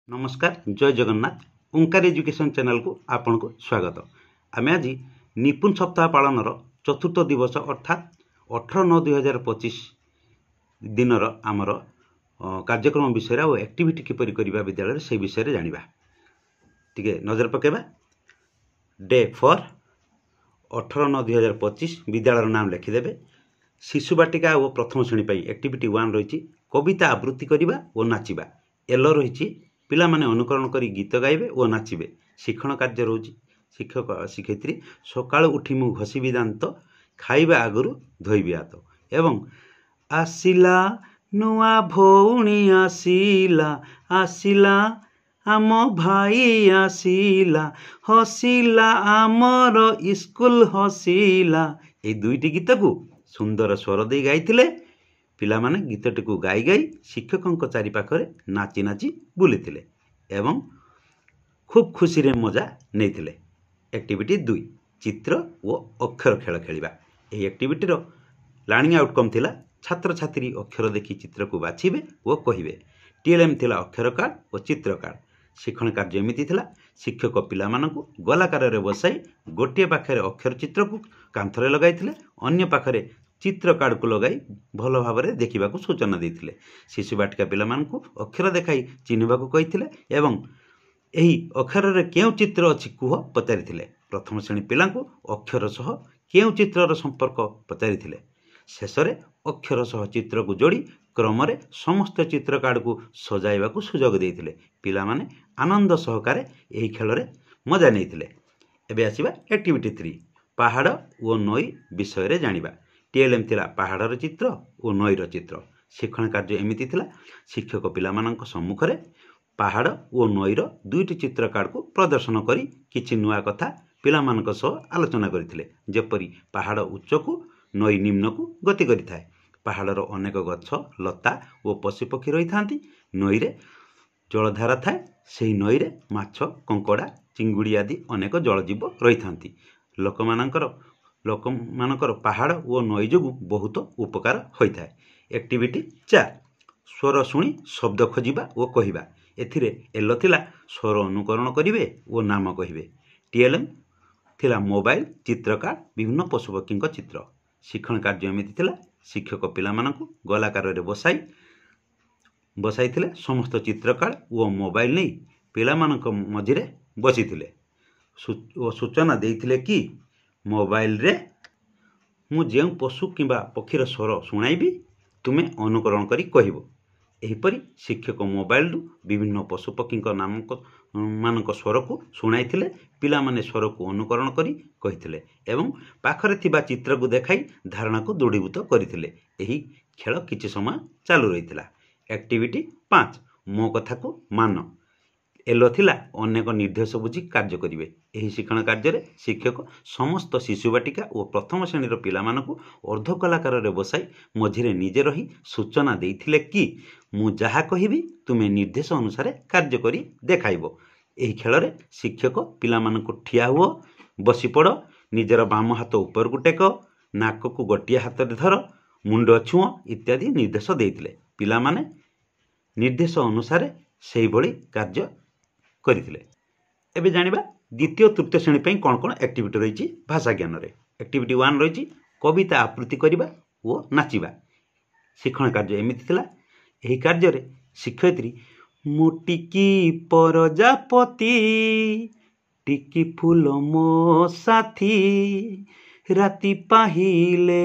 नमस्कार जय जगन्नाथ ओंकार education channel को आपन को स्वागत। आम आज निपुण सप्ताह पालन चतुर्थ दिवस अर्थात 18/9/2025 दिन आमर कार्यक्रम विषय और एक्टिविटी किपरि करिबा विद्यालय से विषय जानिबा। टिके नजर पकेबा। डे फॉर 18/9/2025 विद्यालय नाम लिखिदेवे। शिशु बाटिका और प्रथम श्रेणी पर एक्टिविटी 1 रही कविता आवृत्ति करवा और नाचिबा। एल रही पिला माने अनुकरण करी गीत गाइबे और नाचिबे। शिक्षण कार्य रोज शिक्षक शिक्षयित्री सकाळ उठी मु घसीबी दांत खाइबा आगुरु धोइबी हाथ एवं आसिला नुआ भौणी आसिला आसिला आम भाई आसिला हसिला आमर स्कूल हसिला। ए दुईटी गीत को सुंदर स्वर दे गाइथिले। पिला माने गीतटी को गाई गाई शिक्षकों चारिपाखरे नाची नाची बुलीथिले एवं खूब खुशी रे मजा नेइथिले। एक्टिविटी 2 चित्र और अक्षर खेल खेलिबा। एही एक्टिविटी रो लर्निंग आउटकम थिला छात्र छात्री अक्षर देखि चित्र को बाछिबे और कहिबे। टीएलएम थिला अक्षर कार्ड और चित्र कार्ड। शिक्षण कार्य एमिति थिला शिक्षक पिला मानकु गोलाकार रे बसाई गोटे पाखरे अक्षर चित्र को कांथरे लगाइथिले अन्य पाखरे चित्र कार्ड को लगाई भल भाव में देखा सूचना देते। शिशु बाटिका पिला मानकु अक्षर देखाई चिन्हवा कही एवं यही अक्षर रे केउ चित्र अच्छी कुह पचारि। प्रथम श्रेणी पिला अक्षर सह केउ चित्रर संपर्क पचारि। शेष में अक्षर सह चित्र को जोड़ी क्रम समस्त चित्र कार्ड को सजाइबा सुजोग देते। पिला माने आनंद सहकारे यही खेल में मजा नहीं। एबे आसीबा एक्टिविटी 3 पहाड़ और नई विषय जानिबा। टीएलएम थिला पहाड़र चित्र और नईर चित्र। शिक्षण कार्य एमिति थिला शिक्षक पिला मानक सम्मुख रे पहाड़ और नईर दुईटी चित्र कार्ड को प्रदर्शन करी किछि नुआ कथा पिला मानक सह आलोचना करथिले। जेपरि पहाड़ उच्च को नई निम्न को गति करिथाय। पहाड़र अनेक गछ लता और पशुपक्षी रही थांती। नई रे जलधारा थाए। सेही नई रे माछ कंकड़ा चिंगुड़ी आदि अनेक जलजीव रही थांती। लोकमानकर पहाड़ और नई जो बहुत उपकार होता है। एक्टिविटी 4 स्वर शुणी शब्द खोजा और कहवा। एथिरे एल थिला स्वर अनुकरण करिवे और नाम कहिबे। टीएलएम थिला मोबाइल चित्र कार्ड विभिन्न पशुपक्षी चित्र। शिक्षण कार्य एमिति थिला शिक्षक पिला मानकु गोलाकार रे बसाई थिले समस्त चित्र कार्ड और मोबाइल नहीं पिला मानक मझिरे बसिथिले और सूचना देइथिले कि मोबाइल रे मु जे पशु किंबा पक्षीर स्वर शुणाइबी तुमे अनुकरण करी कहबो। एहीपरि शिक्षक मोबाइल विभिन्न पशुपक्षी नाम मानक स्वर को शुणाइथिले। पिला माने स्वर को अनुकरण करी कहिथिले एवं पाखरे थिबा चित्र को देखाई धारणा को दृढ़ीभूत करिथिले। एही खेल किछि समय चालू रहिथिला। एक्टिविटी 5 मो कथा को मान। एलो थिला अनेक निर्देश बुझी कार्य करिवे। एही शिक्षण कार्य रे शिक्षक समस्त शिशु बाटिका और प्रथम श्रेणी पिला मानकु अर्ध कलाकार रे बसाई मझिरे निजे रही सूचना देइथिले कि मु जहा कहिबी तुमे निर्देश अनुसार कार्य करी देखाइबो। एही खेल रे शिक्षक पिला मानकु ठिया हुओ बसी पड़ निजर बाम हाथ ऊपर को टेक नाक को गोटिए हाथ रे धर मुंड छुओ इत्यादि निर्देश देइथिले। पिला माने निर्देश अनुसार सेही भली कार्य करथिले। एबे जानिबा द्वितीय तृतीय श्रेणी पे कौन कौन एक्टिविटी रही भाषा ज्ञान रे। एक्टिविटी 1 रही कविता आवृत्ति करवा और नाचिबा। शिक्षण कार्य एमिति थिला एही कार्य रे शिक्षयित्री मुटिकी प्रजापति टिकी फूल मो साथी राति पाहिले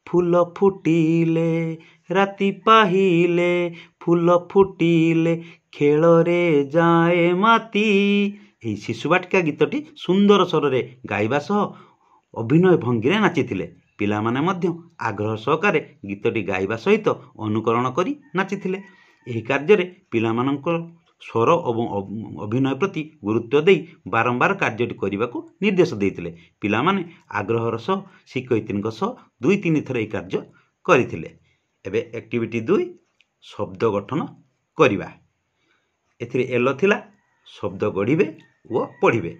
फूल फुटिले राति पाहिले फूल फुटिले खेल रे जाए माती। एही शिशु बाटिका गीतटी सुंदर स्वर रे गाइबा सह अभिनय भंगी नाचिथिले। पिला माने मध्य आग्रह सहकारे गीतटी गाइबा सहित अनुकरण करी नाचिथिले। एही कार्य रे पिला मानकर स्वर और अभिनय प्रति गुरुत्व देई बारंबार कार्यटी करबाकू निर्देश देइथिले। पिला माने आग्रहर सह शिक्षयित्रीक सह 2-3 थर एही कार्य करिथिले। एबे एक्टिविटी 2 शब्द गठन करवा। एथिरे एल थिला शब्द गढ़िबे व पढ़िबे।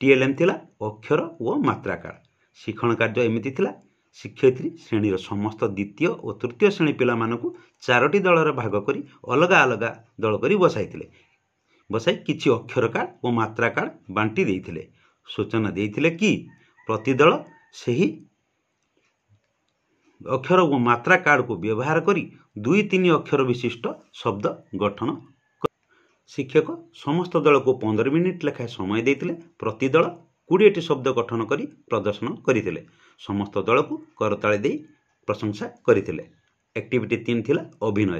टीएलएम थिला अक्षर व मात्रा कार्ड। शिक्षण कार्य एमिति थिला शिक्षयित्री श्रेणीर समस्त द्वितीय और तृतीय श्रेणी पिला मानकु 4टी दलर भाग करी अलग अलग दल करी बसाइथिले। ବସାଇ କିଛି ଅକ୍ଷର କାର୍ଡ଼ ଓ ମାତ୍ରା କାର୍ଡ଼ ବାଣ୍ଟି ଦେଇଥିଲେ। ସୂଚନା ଦେଇଥିଲେ କି ପ୍ରତି ଦଳ ସେହି ଅକ୍ଷର ଓ ମାତ୍ରା କାର୍ଡ଼କୁ ବ୍ୟବହାର କରି 2-3 ଅକ୍ଷର ବିଶିଷ୍ଟ ଶବ୍ଦ ଗଠନ। ଶିକ୍ଷକ ସମସ୍ତ ଦଳକୁ 15 ମିନିଟ୍ ଲେଖାଏଁ ସମୟ ଦେଇଥିଲେ। ପ୍ରତି ଦଳ 20ଟି ଶବ୍ଦ ଗଠନ କରି ପ୍ରଦର୍ଶନ କରିଥିଲେ। ସମସ୍ତ ଦଳକୁ କରତାଳି ଦେଇ ପ୍ରଶଂସା କରିଥିଲେ। ଆକ୍ଟିଭିଟି 3 ଥିଲା ଅଭିନୟ।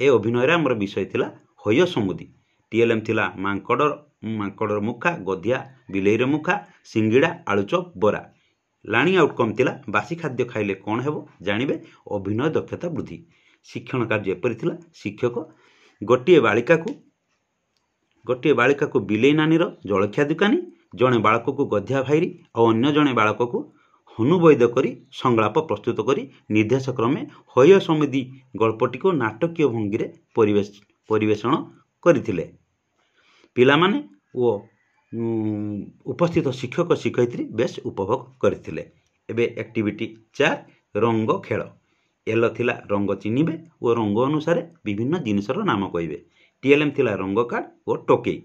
ଏ ଅଭିନୟରେ ଆମର ବିଷୟ ଥିଲା ହୟ ସମୁଦି। TLM ଥିଲା ମାଙ୍କଡ଼ର ମୁଖା, ଗଧିଆ ବିଲେଇର ମୁଖା, ସିଙ୍ଗିଡ଼ା, ଆଳୁଚପ, ବରା। ଲାର୍ଣ୍ଣିଂ ଆଉଟକମ୍ ଥିଲା ବାସି ଖାଦ୍ୟ ଖାଇଲେ କ'ଣ ହେବ ଜାଣିବେ, ଅଭିନୟ ଦକ୍ଷତା ବୃଦ୍ଧି। ଶିକ୍ଷଣ କାର୍ଯ୍ୟ ଏପରି ଥିଲା, ଶିକ୍ଷକ ଗୋଟିଏ ବାଳିକାକୁ ବିଲେଇ ନାନୀର ଜଳଖିଆ ଦୋକାନୀ, ଜଣେ ବାଳକକୁ ଗଧିଆ ଭାଇରି ଆଉ ଅନ୍ୟ ଜଣେ ବାଳକକୁ ହନୁବୈଦ କରି ସଂଳାପ ପ୍ରସ୍ତୁତ କରି ନିର୍ଦ୍ଦେଶ କ୍ରମେ ହୟ ସମୁଦି ଗଳ୍ପଟିକୁ ନାଟକୀୟ ଭଙ୍ଗୀରେ ପରିବେଷଣ କରିଥିଲେ। ପିଲାମାନେ ଓ ଉପସ୍ଥିତ ଶିକ୍ଷକ ଶିକ୍ଷୟିତ୍ରୀ ବେଶ ଉପଭୋଗ କରିଥିଲେ। ଏବେ ଆକ୍ଟିଭିଟି 4 ରଙ୍ଗ ଖେଳ। ଏଲ ଥିଲା ରଙ୍ଗ ଚିହ୍ନିବେ ଓ ରଙ୍ଗ ଅନୁସାରେ ବିଭିନ୍ନ ଜିନିଷର ନାମ କହିବେ। TLM ଥିଲା ରଙ୍ଗ କାର୍ଡ଼ ଓ ଟୋକେଇ।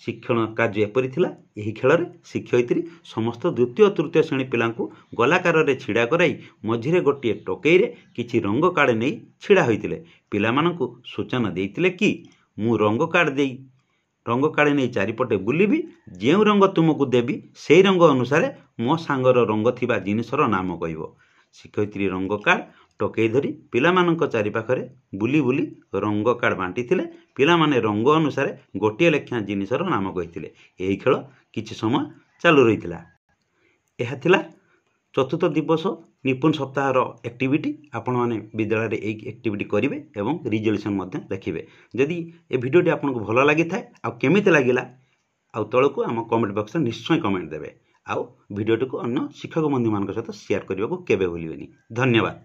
ଶିକ୍ଷଣ କାର୍ଯ୍ୟ ଏପରି ଥିଲା, ଏହି ଖେଳରେ ଶିକ୍ଷୟିତ୍ରୀ ସମସ୍ତ ଦ୍ୱିତୀୟ ଓ ତୃତୀୟ ଶ୍ରେଣୀ ପିଲାଙ୍କୁ ଗୋଲାକାରରେ ଛିଡ଼ା କରାଇ ମଝିରେ ଗୋଟିଏ ଟୋକେଇରେ କିଛି ରଙ୍ଗ କାର୍ଡ଼ ନେଇ ଛିଡ଼ା ହୋଇଥିଲେ। ପିଲାମାନଙ୍କୁ ସୂଚନା ଦେଇଥିଲେ କି ମୁଁ ରଙ୍ଗ କାର୍ଡ଼ ନେଇ ଚାରିପଟେ ବୁଲିବି, ଯେଉଁ ରଙ୍ଗ ତୁମକୁ ଦେବି ସେହି ରଙ୍ଗ ଅନୁସାରେ ମୋ ସାଙ୍ଗର ରଙ୍ଗ ଥିବା ଜିନିଷର ନାମ କହିବ। ଶିକ୍ଷୟିତ୍ରୀ ରଙ୍ଗ କାର୍ଡ଼ ଟୋକେଇ ଧରି ପିଲାମାନଙ୍କ ଚାରିପାଖରେ ବୁଲି ବୁଲି ରଙ୍ଗ କାର୍ଡ଼ ବାଣ୍ଟିଥିଲେ। ପିଲାମାନେ ରଙ୍ଗ ଅନୁସାରେ ଗୋଟିଏ ଲେଖାଏଁ ଜିନିଷର ନାମ କହିଥିଲେ। ଏହି ଖେଳ କିଛି ସମୟ ଚାଲୁ ରହିଥିଲା। ଏହା ଥିଲା ଚତୁର୍ଥ ଦିବସ ନିପୁଣ ସପ୍ତାହର ଆକ୍ଟିଭିଟି। ଆପଣମାନେ ବିଦ୍ୟାଳୟରେ ଏହି ଆକ୍ଟିଭିଟି କରିବେ ଏବଂ ରିଜଲ୍ୟୁସନ୍ ମଧ୍ୟ ଲେଖିବେ। ଯଦି ଏ ଭିଡ଼ିଓଟି ଆପଣଙ୍କୁ ଭଲ ଲାଗିଥାଏ ଆଉ କେମିତି ଲାଗିଲା ଆଉ ତଳକୁ ଆମ କମେଣ୍ଟ ବକ୍ସରେ ନିଶ୍ଚୟ କମେଣ୍ଟ ଦେବେ। ଆଉ ଭିଡ଼ିଓଟିକୁ ଅନ୍ୟ ଶିକ୍ଷକ ବନ୍ଧୁମାନଙ୍କ ସହିତ ସେୟାର କରିବାକୁ କେବେ ଭୁଲିବେନି। ଧନ୍ୟବାଦ।